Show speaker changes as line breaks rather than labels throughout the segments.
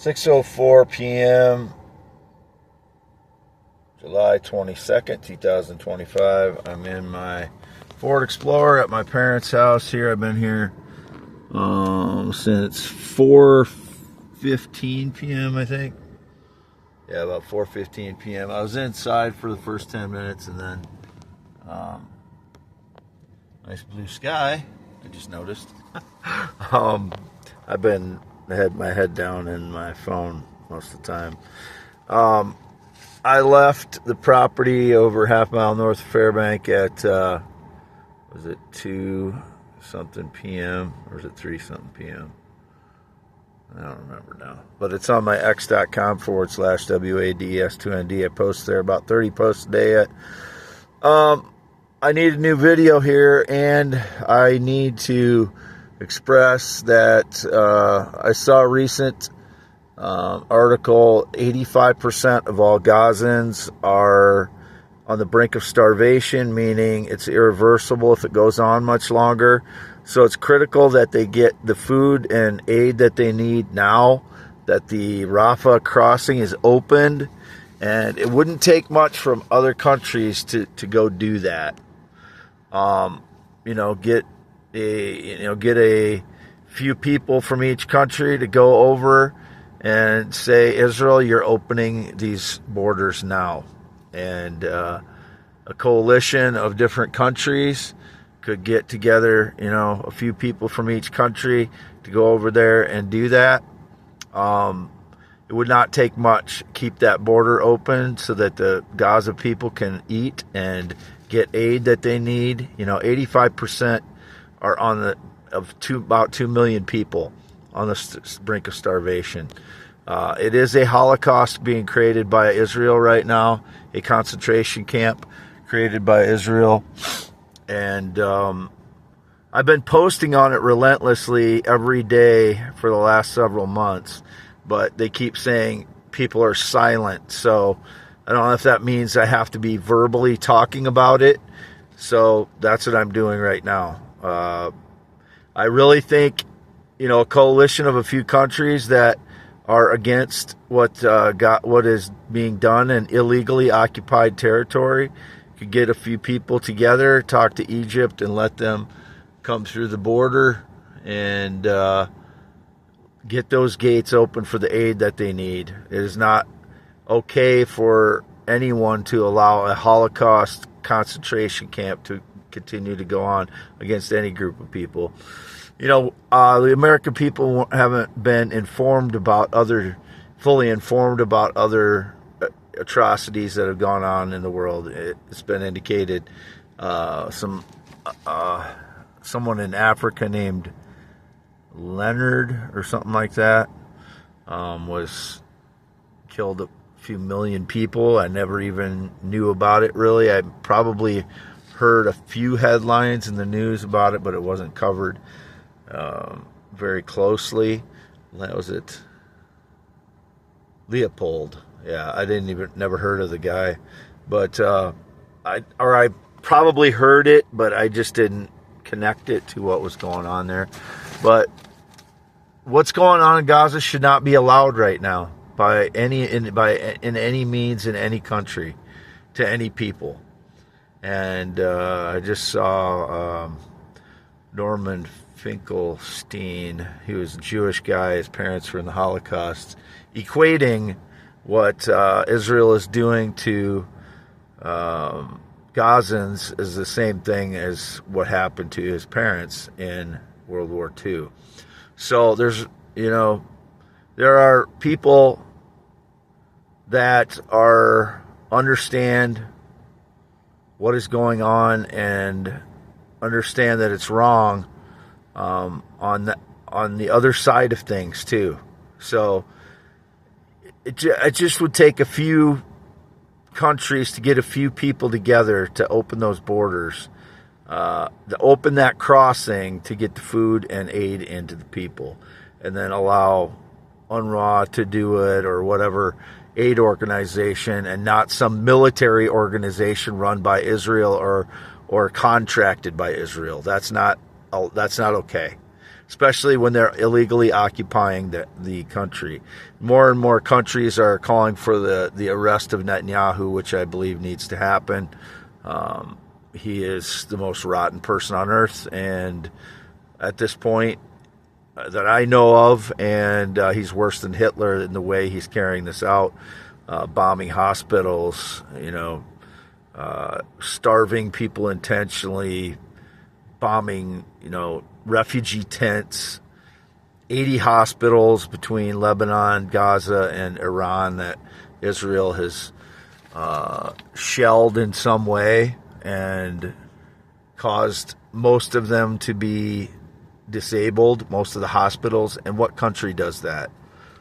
6:04 p.m. July 22nd, 2025. I'm in my Ford Explorer at my parents' house here. I've been here since 4:15 p.m. I think. Yeah, about 4:15 p.m. I was inside for the first 10 minutes, and then nice blue sky. I just noticed. I've been had my head down in my phone most of the time. I left the property over half mile north of Fairbank at was it 2 something p.m. or was it 3 something p.m.? I don't remember now, but it's on my x.com/WADS2ND. I post there about 30 posts a day. I need a new video here, and I need to express that I saw a recent article. 85% of all Gazans are on the brink of starvation, meaning it's irreversible if it goes on much longer. So it's critical that they get the food and aid that they need now, that the Rafah crossing is opened, and it wouldn't take much from other countries to go do that. Get a few people from each country to go over and say, Israel, you're opening these borders now. And a coalition of different countries could get together, a few people from each country to go over there and do that. It would not take much. Keep that border open so that the Gaza people can eat and get aid that they need. 85% are on about 2 million people on the brink of starvation. It is a Holocaust being created by Israel right now, a concentration camp created by Israel. And I've been posting on it relentlessly every day for the last several months, but they keep saying people are silent. So I don't know if that means I have to be verbally talking about it. So that's what I'm doing right now. I really think, a coalition of a few countries that are against what is being done in illegally occupied territory could get a few people together, talk to Egypt, and let them come through the border and get those gates open for the aid that they need. It is not okay for anyone to allow a Holocaust concentration camp to continue to go on against any group of people. The American people haven't been fully informed about other atrocities that have gone on in the world. It's been indicated someone in Africa named Leonard or something like that was killed a few million people. I never even knew about it, really. I probably heard a few headlines in the news about it, but it wasn't covered very closely. That was it. Leopold. Yeah, I never heard of the guy, but I probably heard it, but I just didn't connect it to what was going on there. But what's going on in Gaza should not be allowed right now by any means in any country to any people. And I just saw Norman Finkelstein. He was a Jewish guy. His parents were in the Holocaust, equating what Israel is doing to Gazans is the same thing as what happened to his parents in World War II. So there are people that understand what is going on and understand that it's wrong on the other side of things too. So it just would take a few countries to get a few people together to open those borders, to open that crossing to get the food and aid into the people, and then allow UNRWA to do it or whatever aid organization, and not some military organization run by Israel or contracted by Israel. That's not okay. especially when they're illegally occupying the country. More and more countries are calling for the arrest of Netanyahu, which I believe needs to happen. He is the most rotten person on earth, and at this point that I know of, and he's worse than Hitler in the way he's carrying this out, bombing hospitals, starving people intentionally, bombing, refugee tents, 80 hospitals between Lebanon, Gaza, and Iran that Israel has shelled in some way and caused most of them to be disabled, most of the hospitals. And what country does that?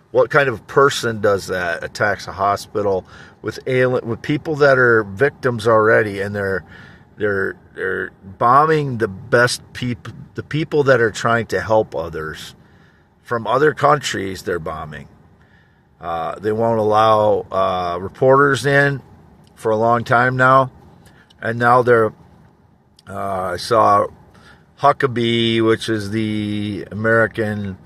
What kind of person does that? Attacks a hospital with people that are victims already, and they're bombing the best people, the people that are trying to help others from other countries. They're bombing. They won't allow reporters in for a long time now, and now they're. I saw Huckabee, which is the American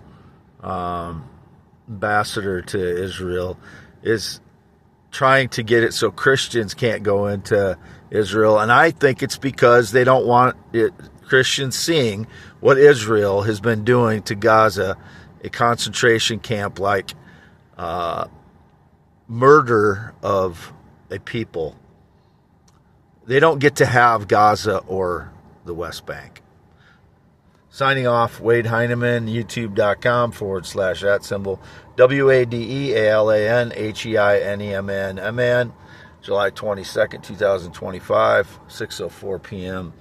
ambassador to Israel, is trying to get it so Christians can't go into Israel. And I think it's because they don't want Christians seeing what Israel has been doing to Gaza, a concentration camp like murder of a people. They don't get to have Gaza or the West Bank. Signing off, Wade Heineman, youtube.com/@, WADEALANHEINEMAN, July 22nd, 2025, 6:04 p.m.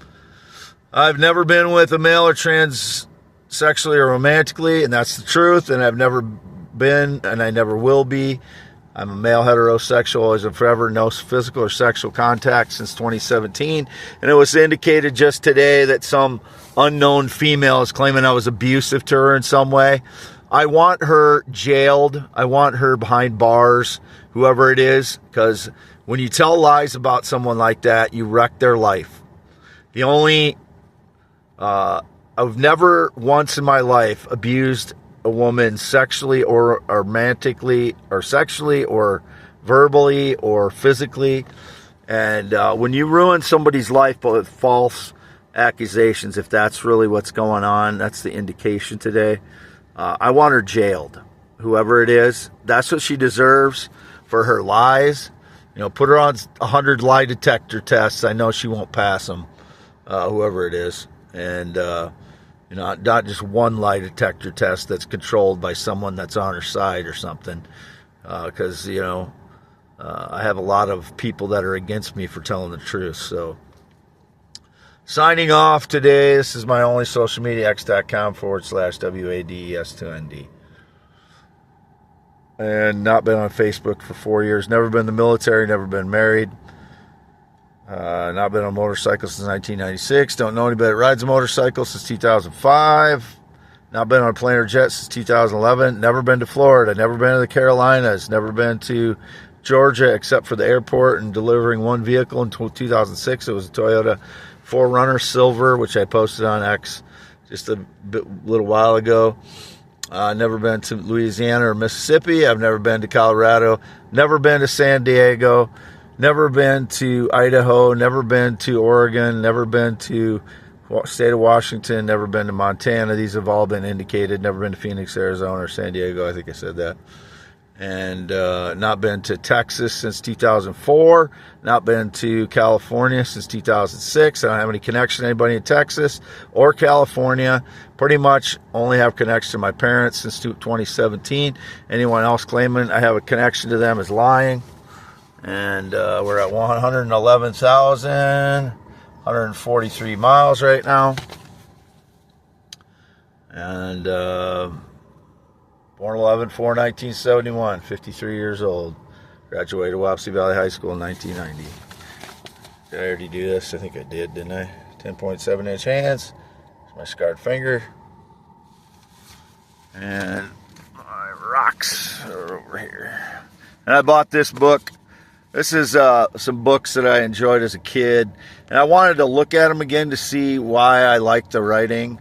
I've never been with a male or trans sexually or romantically, and that's the truth, and I've never been, and I never will be. I'm a male heterosexual, always and forever, no physical or sexual contact since 2017. And it was indicated just today that some unknown female is claiming I was abusive to her in some way. I want her jailed. I want her behind bars, whoever it is, because when you tell lies about someone like that, you wreck their life. I've never once in my life abused a woman sexually or romantically or sexually or verbally or physically. And when you ruin somebody's life with false accusations, if that's really what's going on, that's the indication today. I want her jailed, whoever it is. That's what she deserves for her lies. Put her on 100 lie detector tests. I know she won't pass them, whoever it is. And not just one lie detector test that's controlled by someone that's on her side or something. Because, I have a lot of people that are against me for telling the truth. So, signing off today. This is my only social media, x.com/WADES2ND. And not been on Facebook for 4 years. Never been in the military. Never been married. Not been on a motorcycle since 1996. Don't know anybody that rides a motorcycle since 2005. Not been on a plane or jet since 2011. Never been to Florida. Never been to the Carolinas. Never been to Georgia except for the airport and delivering one vehicle in 2006. It was a Toyota 4Runner Silver, which I posted on X just a little while ago. Never been to Louisiana or Mississippi. I've never been to Colorado. Never been to San Diego. Never been to Idaho, never been to Oregon, never been to state of Washington, never been to Montana. These have all been indicated. Never been to Phoenix, Arizona, or San Diego. I think I said that. And not been to Texas since 2004. Not been to California since 2006. I don't have any connection to anybody in Texas or California. Pretty much only have connection to my parents since 2017. Anyone else claiming I have a connection to them is lying. And we're at 111,143 miles right now. And born 11/4/1971, 53 years old. Graduated Wapsie Valley High School in 1990. Did I already do this? I think I did, didn't I? 10.7-inch hands. There's my scarred finger. And my rocks are over here. And I bought this book. This is some books that I enjoyed as a kid, and I wanted to look at them again to see why I liked the writing.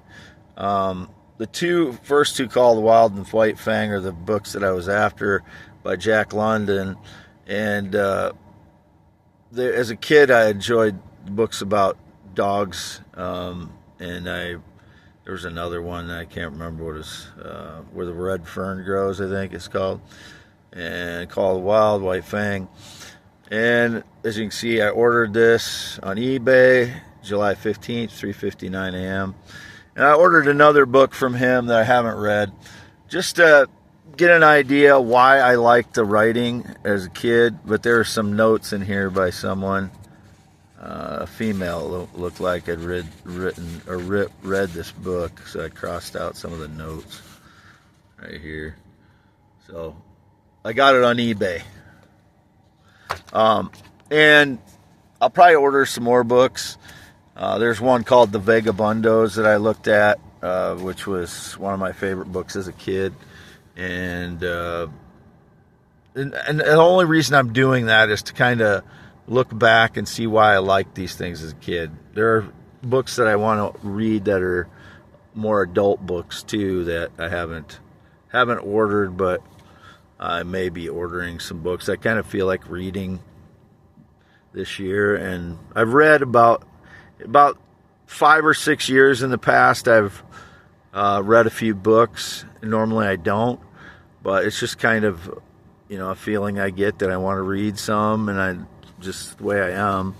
the first two called Wild and White Fang are the books that I was after by Jack London. And as a kid, I enjoyed books about dogs. And there was another one, I can't remember what it was, Where the Red Fern Grows, I think it's called. And called Wild White Fang. And as you can see, I ordered this on eBay July 15th, 3:59 a.m. And I ordered another book from him that I haven't read, just to get an idea why I liked the writing as a kid. But there are some notes in here by someone, a female, looked like had read this book, so I crossed out some of the notes right here. So I got it on eBay. And I'll probably order some more books. There's one called The Vagabundos that I looked at, which was one of my favorite books as a kid. And the only reason I'm doing that is to kind of look back and see why I liked these things as a kid. There are books that I want to read that are more adult books too that I haven't ordered, but I may be ordering some books. I kind of feel like reading this year, and I've read about 5 or 6 years in the past. I've read a few books. Normally I don't, but it's just kind of, a feeling I get that I want to read some, and I just the way I am.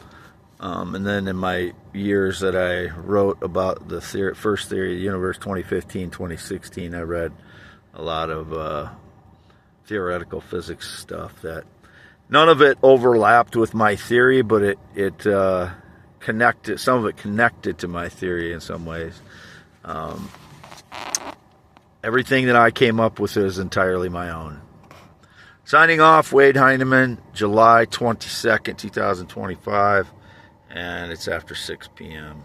And then in my years that I wrote about the first theory of the universe, 2015, 2016, I read a lot of theoretical physics stuff that none of it overlapped with my theory, but it connected. Some of it connected to my theory in some ways. Everything that I came up with is entirely my own. Signing off, Wade Heineman, July 22nd, 2025, and it's after 6 p.m.